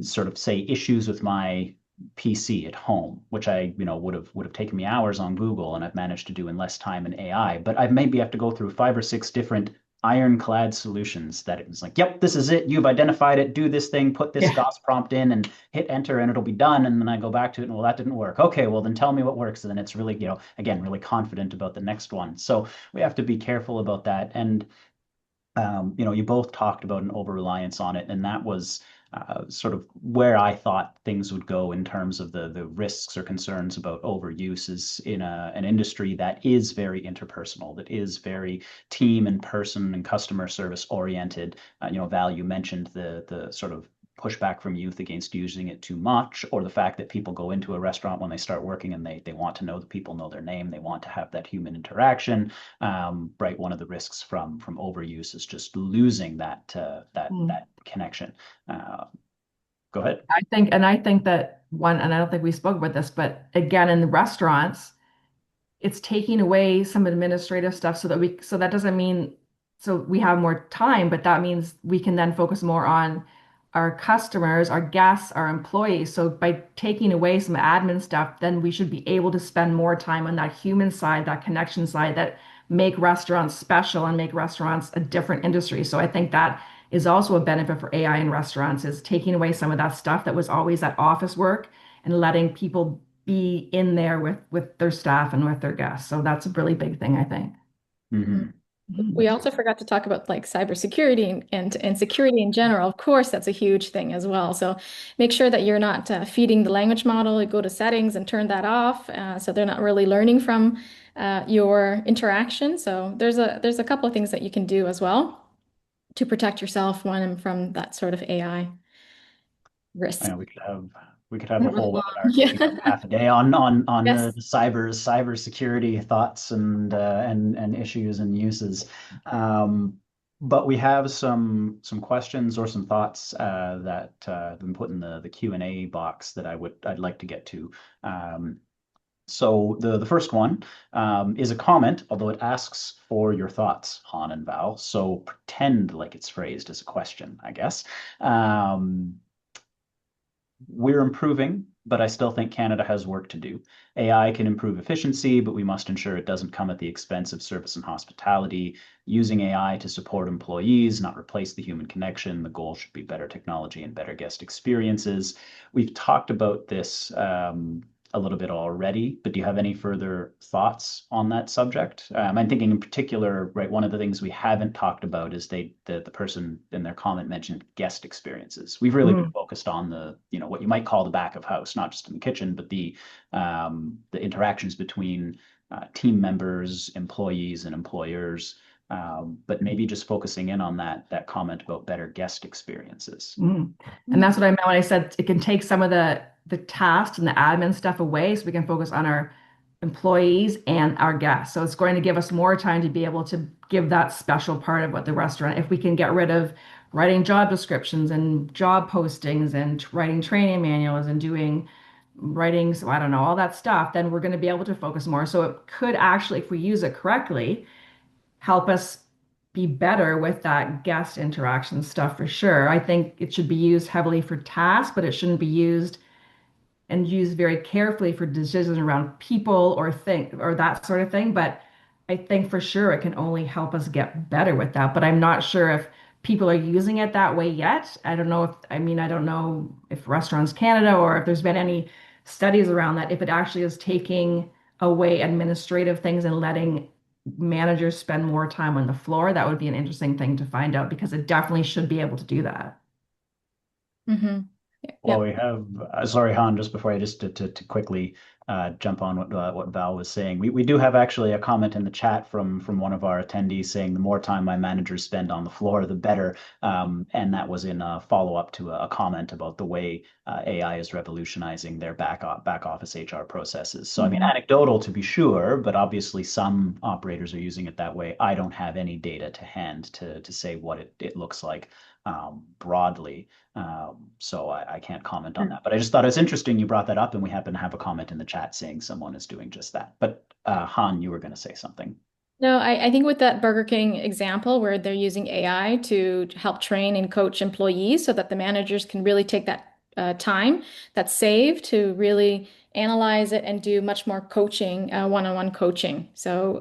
sort of say issues with my PC at home, which I, would have taken me hours on Google and I've managed to do in less time in AI. But I maybe have to go through 5 or 6 different ironclad solutions that it was like, yep, this is it. You've identified it. Do this thing, put this Yeah. DOS prompt in and hit enter and it'll be done. And then I go back to it and well, that didn't work. Okay, well then tell me what works. And then it's really, again, really confident about the next one. So we have to be careful about that. And you both talked about an over-reliance on it, and that was sort of where I thought things would go in terms of the risks or concerns about overuse is in an industry that is very interpersonal, that is very team and person and customer service oriented. Val, you mentioned the sort of pushback from youth against using it too much, or the fact that people go into a restaurant when they start working and they want to know the people know their name, they want to have that human interaction. Right, one of the risks from overuse is just losing that connection. Uh, Go ahead. I think that one, and I don't think we spoke about this, but again, in the restaurants, it's taking away some administrative stuff so that doesn't mean so we have more time, but that means we can then focus more on our customers, our guests, our employees. So by taking away some admin stuff, then we should be able to spend more time on that human side, that connection side that make restaurants special and make restaurants a different industry. So I think that is also a benefit for AI in restaurants is taking away some of that stuff that was always that office work and letting people be in there with their staff and with their guests. So that's a really big thing, I think. Mm-hmm. We also forgot to talk about like cybersecurity and security in general. Of course, that's a huge thing as well. So make sure that you're not feeding the language model. You go to settings and turn that off, so they're not really learning from your interaction. So there's a couple of things that you can do as well to protect yourself one from that sort of AI I risk. know we could have a whole webinar taking up Yeah. half a day on Yes. the cyber security thoughts and issues and uses. Um, but we have some questions or some thoughts that have been put in the Q&A box that I'd like to get to. Um, so the first one is a comment, although it asks for your thoughts, Han and Val. So pretend like it's phrased as a question, I guess. Um, we're improving, but I still think Canada has work to do. AI can improve efficiency, but we must ensure it doesn't come at the expense of service and hospitality. Using AI to support employees, not replace the human connection. The goal should be better technology and better guest experiences. We've talked about this a little bit already, but do you have any further thoughts on that subject? I'm thinking in particular, right, one of the things we haven't talked about is the person in their comment mentioned guest experiences. We've really been Mm. focused on what you might call the back of house, not just in the kitchen, but the interactions between team members, employees, and employers. But maybe just focusing in on that comment about better guest experiences. Mm. And that's what I meant when I said it can take some of the tasks and the admin stuff away so we can focus on our employees and our guests. So it's going to give us more time to be able to give that special part of what the restaurant, if we can get rid of writing job descriptions and job postings and writing training manuals and doing writing, so I don't know, all that stuff, then we're going to be able to focus more. So it could actually, if we use it correctly, help us be better with that guest interaction stuff for sure. I think it should be used heavily for tasks, but it shouldn't be used very carefully for decisions around people or think or that sort of thing. But I think for sure it can only help us get better with that. But I'm not sure if people are using it that way yet. I don't know if Restaurants Canada or if there's been any studies around that, if it actually is taking away administrative things and letting managers spend more time on the floor? That would be an interesting thing to find out because it definitely should be able to do that. Mm-hmm. Well, Yep. we have, sorry, Han, just before I just to quickly jump on what Val was saying, we do have actually a comment in the chat from one of our attendees saying the more time my managers spend on the floor, the better. And that was in a follow-up to a comment about the way AI is revolutionizing their back office HR processes. So, I mean, Mhm. anecdotal to be sure, but obviously some operators are using it that way. I don't have any data to hand to say what it looks like broadly. So I can't comment on that. But I just thought it was interesting you brought that up, and we happen to have a comment in the chat saying someone is doing just that. But Han, you were going to say something. No, I think with that Burger King example where they're using AI to help train and coach employees so that the managers can really take that time that's saved to really analyze it and do much more coaching, one-on-one coaching. So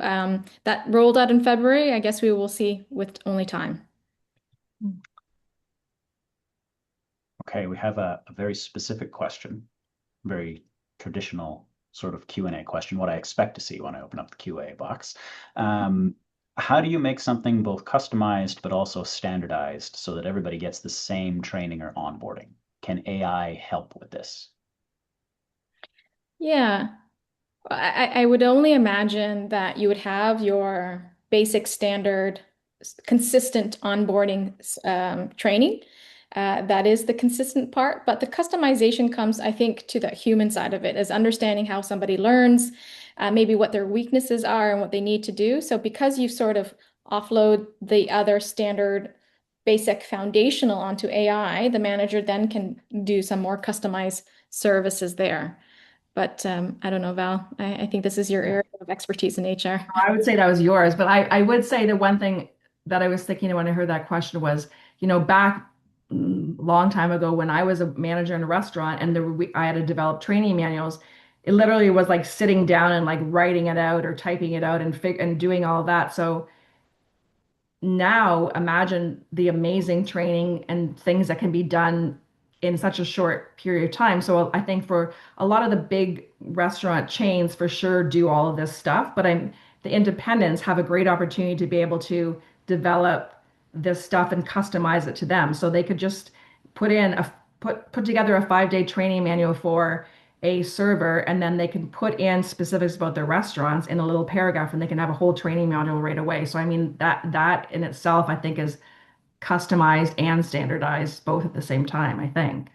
that rolled out in February. I guess we will see with only time. Okay, we have a very specific question, very traditional sort of Q&A question, what I expect to see when I open up the QA box. How do you make something both customized but also standardized so that everybody gets the same training or onboarding? Can AI help with this? Yeah, I would only imagine that you would have your basic standard, consistent onboarding training. That is the consistent part, but the customization comes, I think, to the human side of it, is understanding how somebody learns, maybe what their weaknesses are and what they need to do. So because you sort of offload the other standard basic foundational onto AI, the manager then can do some more customized services there. But I don't know, Val. I think this is your area of expertise in HR. I would say that was yours, but I would say the one thing that I was thinking of when I heard that question was, back long time ago when I was a manager in a restaurant and I had to develop training manuals, it literally was like sitting down and like writing it out or typing it out and doing all that. So now imagine the amazing training and things that can be done in such a short period of time. So I think for a lot of the big restaurant chains for sure do all of this stuff, but the independents have a great opportunity to be able to develop this stuff and customize it to them. So they could just put together a 5-day training manual for a server, and then they can put in specifics about their restaurants in a little paragraph, and they can have a whole training module right away. So I mean that in itself, I think, is customized and standardized both at the same time, I think.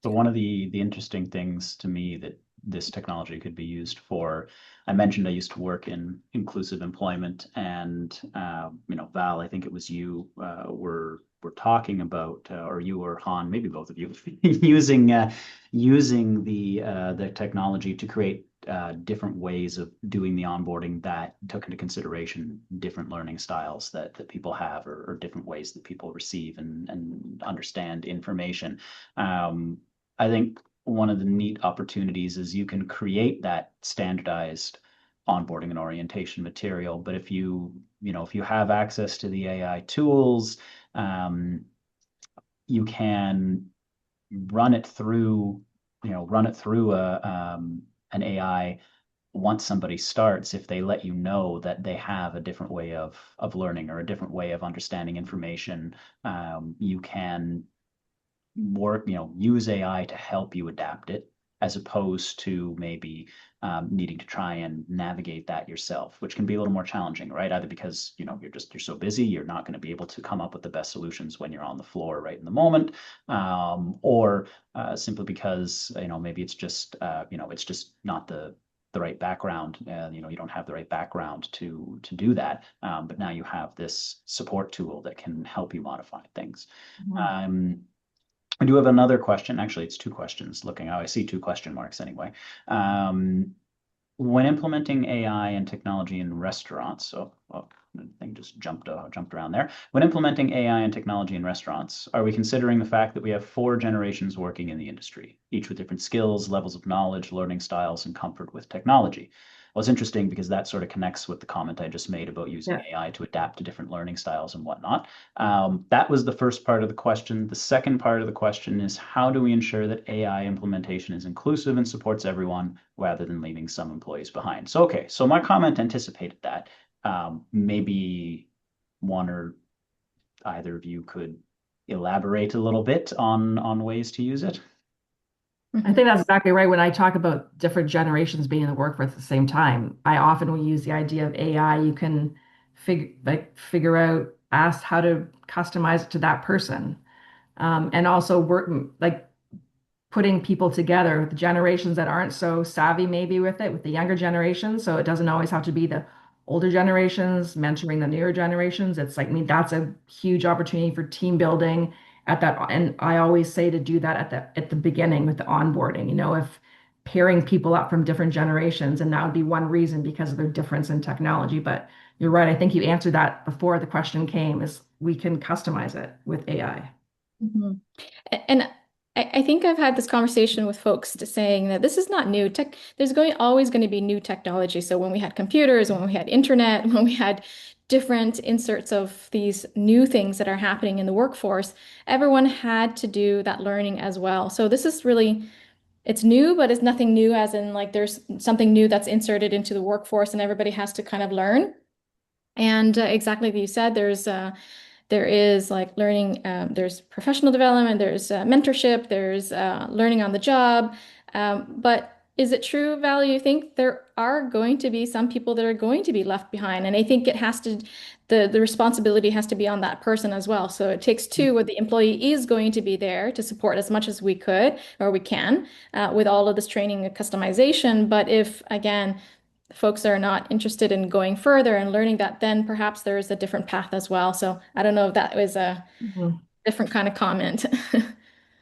So one of the interesting things to me that this technology could be used for, I mentioned I used to work in inclusive employment, and Val, I think it was you were talking about, or you or Han, maybe both of you, using the technology to create different ways of doing the onboarding that took into consideration different learning styles that people have, or different ways that people receive and understand information. I think one of the neat opportunities is you can create that standardized onboarding and orientation material. But if you have access to the AI tools, you can run it through, an AI once somebody starts, if they let you know that they have a different way of learning or a different way of understanding information, you can use AI to help you adapt it, as opposed to maybe needing to try and navigate that yourself, which can be a little more challenging, right? Either because you're so busy, you're not going to be able to come up with the best solutions when you're on the floor right in the moment, or simply because maybe it's just not the right background. You don't have the right background to do that. But now you have this support tool that can help you modify things. Mhm. I do have another question. Actually, it's two questions looking. Oh, I see two question marks anyway. When implementing AI and technology in restaurants, the thing just jumped around there. When implementing AI and technology in restaurants, are we considering the fact that we have 4 generations working in the industry, each with different skills, levels of knowledge, learning styles, and comfort with technology? was interesting because that sort of connects with the comment I just made about using Yeah. AI to adapt to different learning styles and whatnot. That was the first part of the question. The second part of the question is, how do we ensure that AI implementation is inclusive and supports everyone rather than leaving some employees behind? So, okay, so my comment anticipated that. Maybe one or either of you could elaborate a little bit on ways to use it. I think that's exactly right. When I talk about different generations being in the workforce at the same time, I often will use the idea of AI. You can figure out, ask how to customize it to that person, and also work like putting people together, the generations that aren't so savvy maybe with it, with the younger generations. So it doesn't always have to be the older generations mentoring the newer generations. It's like, I mean, that's a huge opportunity for team building at that. And I always say to do that at the beginning with the onboarding, if pairing people up from different generations, and that would be one reason because of their difference in technology. But you're right. I think you answered that before the question came, is we can customize it with AI. Mhm. And I think I've had this conversation with folks to saying that this is not new tech. There's always going to be new technology. So when we had computers, when we had internet, when we had different inserts of these new things that are happening in the workforce, everyone had to do that learning as well. So this is really, it's new, but it's nothing new as in like there's something new that's inserted into the workforce and everybody has to kind of learn. And exactly like you said, there is like learning, there's professional development, there's mentorship, there's learning on the job. But is it true, Val, you think there are going to be some people that are going to be left behind? And I think it has to, the responsibility has to be on that person as well. So it takes two, where the employee is going to be there to support as much as we could or we can with all of this training and customization. But if, again, folks are not interested in going further and learning that, then perhaps there is a different path as well. So I don't know if that was a Mhm. different kind of comment.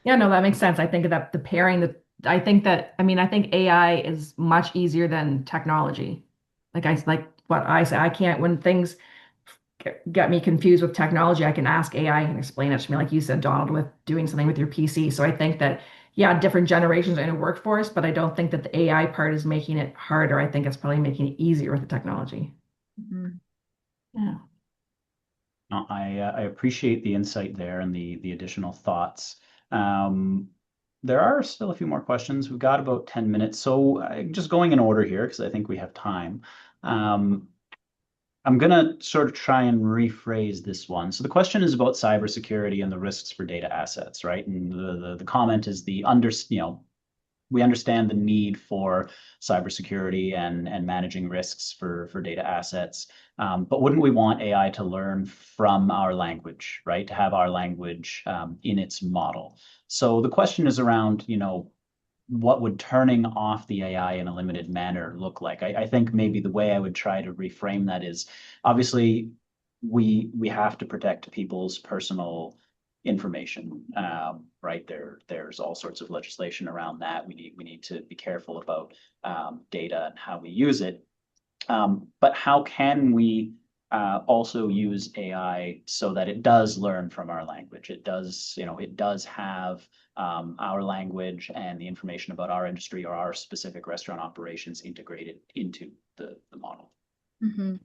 Yeah, no, that makes sense. I think that the pairing that I think that I mean I think AI is much easier than technology. Like what I say, I can't when things get me confused with technology, I can ask AI and explain it to me, like you said, Donald, with doing something with your PC. So I think that yeah, different generations are in a workforce, but I don't think that the AI part is making it harder. I think it's probably making it easier with the technology. Mhm. Yeah. No, I appreciate the insight there and the additional thoughts. Um, there are still a few more questions. We've got about 10 minutes. So just going in order here, because I think we have time. Um, I'm going to sort of try and rephrase this one. So the question is about cybersecurity and the risks for data assets, right? And the comment is we understand the need for cybersecurity and managing risks for data assets. But wouldn't we want AI to learn from our language, right? To have our language in its model. So the question is around, what would turning off the AI in a limited manner look like? I think maybe the way I would try to reframe that is obviously we have to protect people's personal information, right? There's all sorts of legislation around that. We need to be careful about data and how we use it. But how can we also use AI so that it does learn from our language? It does have our language and the information about our industry or our specific restaurant operations integrated into the model. Mhm.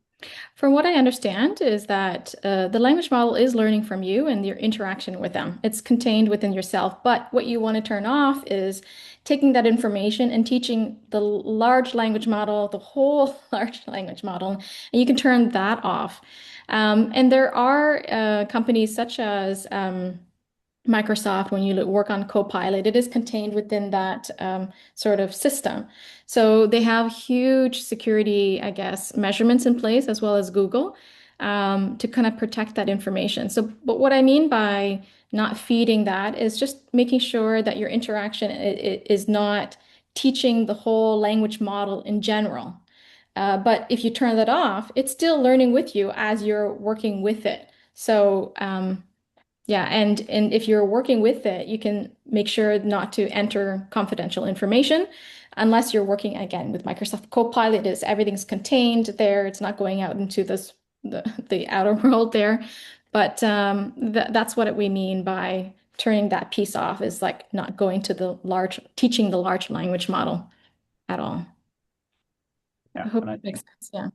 From what I understand is that the language model is learning from you and your interaction with them. It's contained within yourself, but what you want to turn off is taking that information and teaching the large language model, the whole large language model, and you can turn that off. And there are companies such as Microsoft, when you work on Copilot, it is contained within that sort of system. So they have huge security, I guess, measurements in place, as well as Google, to kind of protect that information. So, but what I mean by not feeding that is just making sure that your interaction is not teaching the whole language model in general. But if you turn that off, it's still learning with you as you're working with it. So, yeah, and if you're working with it, you can make sure not to enter confidential information unless you're working again with Microsoft Copilot. Is everything's contained there. It's not going out into the outer world there. But that's what we mean by turning that piece off, is like not going to teaching the large language model at all. I Yeah, hope and I that makes think, sense. Yeah.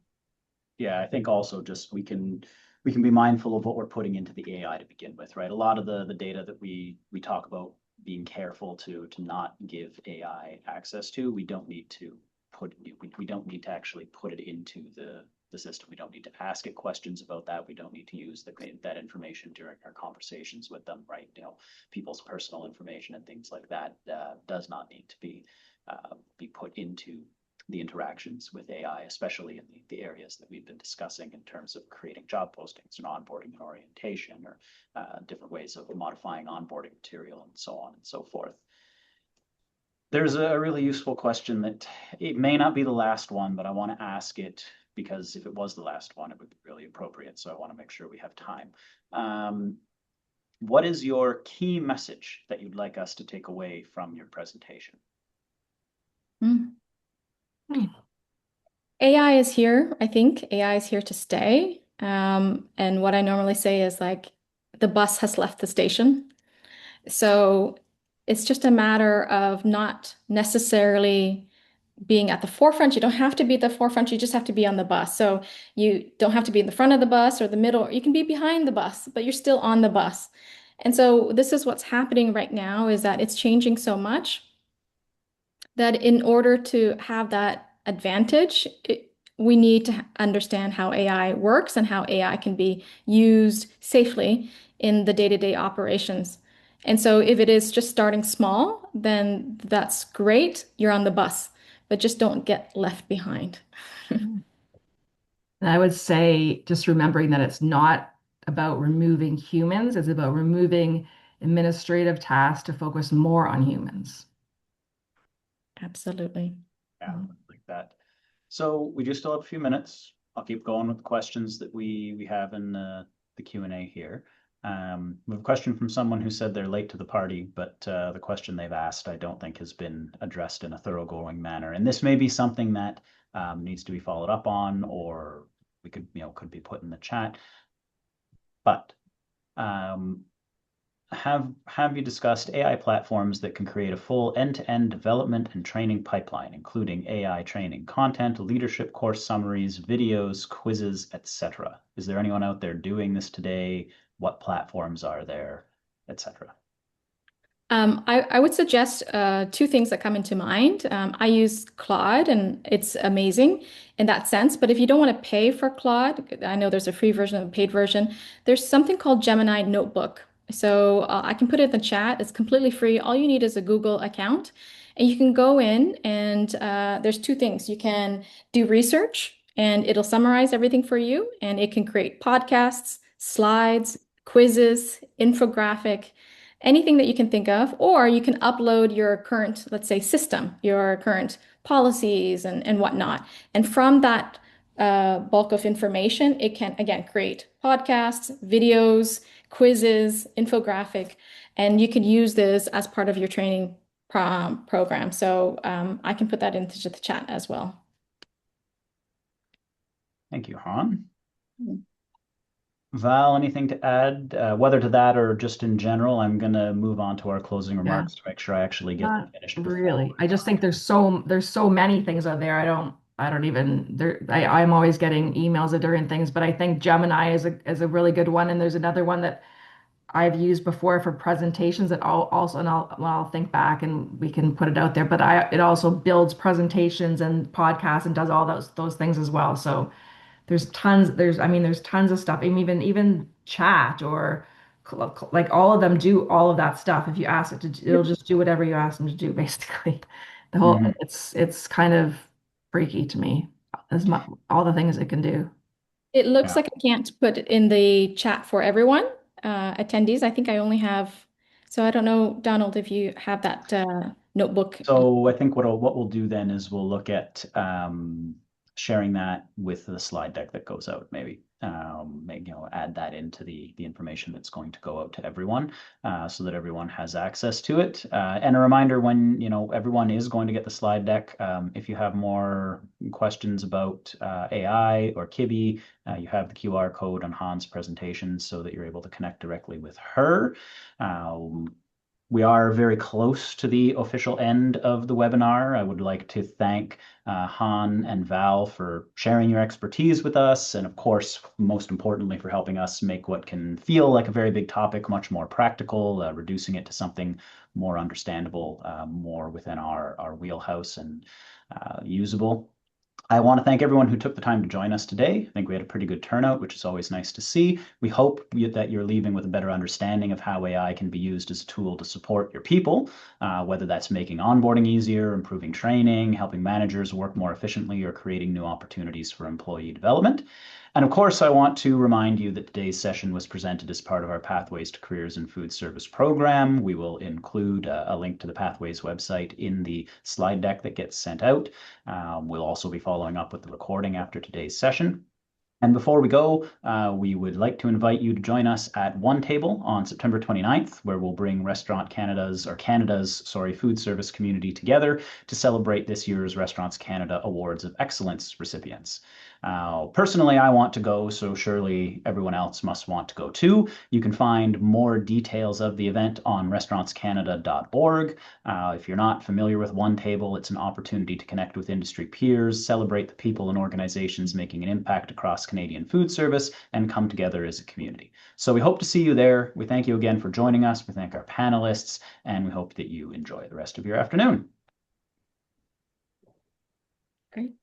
yeah, I think also just we can be mindful of what we're putting into the AI to begin with, right? A lot of the data that we talk about being careful to not give AI access to, we don't need to we don't need to actually put it into the system. We don't need to ask it questions about that. We don't need to use that information during our conversations with them, right? You know, people's personal information and things like that does not need to be put into the interactions with AI, especially in the areas that we've been discussing in terms of creating job postings and onboarding and orientation, or different ways of modifying onboarding material and so on and so forth. There's a really useful question that it may not be the last one, but I want to ask it because if it was the last one, it would be really appropriate. So I want to make sure we have time. What is your key message that you'd like us to take away from your presentation? Mm. AI is here. I think AI is here to stay. And what I normally say is like the bus has left the station. So it's just a matter of not necessarily being at the forefront. You don't have to be at the forefront. You just have to be on the bus. So you don't have to be in the front of the bus or the middle. You can be behind the bus, but you're still on the bus. And so this is what's happening right now is that it's changing so much that in order to have that advantage, we need to understand how AI works and how AI can be used safely in the day-to-day operations. And so if it is just starting small, then that's great. You're on the bus, but just don't get left behind. And I would say just remembering that it's not about removing humans, it's about removing administrative tasks to focus more on humans. Absolutely. Yeah, like that. So we do still have a few minutes. I'll keep going with the questions that we have in the Q&A here. We have a question from someone who said they're late to the party, but the question they've asked I don't think has been addressed in a thoroughgoing manner. And this may be something that needs to be followed up on, or we could, could be put in the chat. But have you discussed AI platforms that can create a full end-to-end development and training pipeline, including AI training content, leadership course summaries, videos, quizzes, etc.? Is there anyone out there doing this today? What platforms are there, etc.? I would suggest two things that come into mind. I use Claude and it's amazing in that sense. But if you don't want to pay for Claude, I know there's a free version and a paid version. There's something called Gemini Notebook. So I can put it in the chat. It's completely free. All you need is a Google account. And you can go in and there's two things. You can do research and it'll summarize everything for you. And it can create podcasts, slides, quizzes, infographic, anything that you can think of, or you can upload your current, let's say, system, your current policies and whatnot. And from that bulk of information, it can, again, create podcasts, videos, quizzes, infographic, and you could use this as part of your training program. So I can put that into the chat as well. Thank you, Han. Mm. Val, anything to add, whether to that or just in general? I'm going to move on to our closing Yeah. remarks to make sure I actually get them Not finished really. I just think there's so many things out there. I don't even there I'm always getting emails of different things, but I think Gemini is a really good one. And there's another one that I've used before for presentations that I'll also and I'll think back and we can put it out there. But it also builds presentations and podcasts and does all those things as well. So there's tons of stuff. I mean, even chat or like all of them do all of that stuff. If you ask it to, it'll just do whatever you ask them to do, basically. The whole Mhm. it's kind of freaky to me, as much all the things it can do. It looks Yeah. like I can't put it in the chat for everyone, attendees. I think I only have, so I don't know, Donald, if you have that notebook. So I think what we'll do then is we'll look at sharing that with the slide deck that goes out, maybe. Add that into the information that's going to go out to everyone, so that everyone has access to it. And a reminder, when everyone is going to get the slide deck, if you have more questions about AI or Kibbi, you have the QR code on Han's presentation so that you're able to connect directly with her. We are very close to the official end of the webinar. I would like to thank Han and Val for sharing your expertise with us, and of course, most importantly, for helping us make what can feel like a very big topic much more practical, reducing it to something more understandable, more within our wheelhouse and usable. I want to thank everyone who took the time to join us today. I think we had a pretty good turnout, which is always nice to see. We hope that you're leaving with a better understanding of how AI can be used as a tool to support your people, whether that's making onboarding easier, improving training, helping managers work more efficiently, or creating new opportunities for employee development. And of course, I want to remind you that today's session was presented as part of our Pathways to Careers in Food Service program. We will include a link to the Pathways website in the slide deck that gets sent out. We'll also be following up with the recording after today's session. And before we go, we would like to invite you to join us at One Table on September 29th, where we'll bring Canada's food service community together to celebrate this year's Restaurants Canada Awards of Excellence recipients. Personally, I want to go, so surely everyone else must want to go too. You can find more details of the event on restaurantscanada.org. If you're not familiar with One Table, it's an opportunity to connect with industry peers, celebrate the people and organizations making an impact across Canadian food service, and come together as a community. So we hope to see you there. We thank you again for joining us. We thank our panelists, and we hope that you enjoy the rest of your afternoon. Great.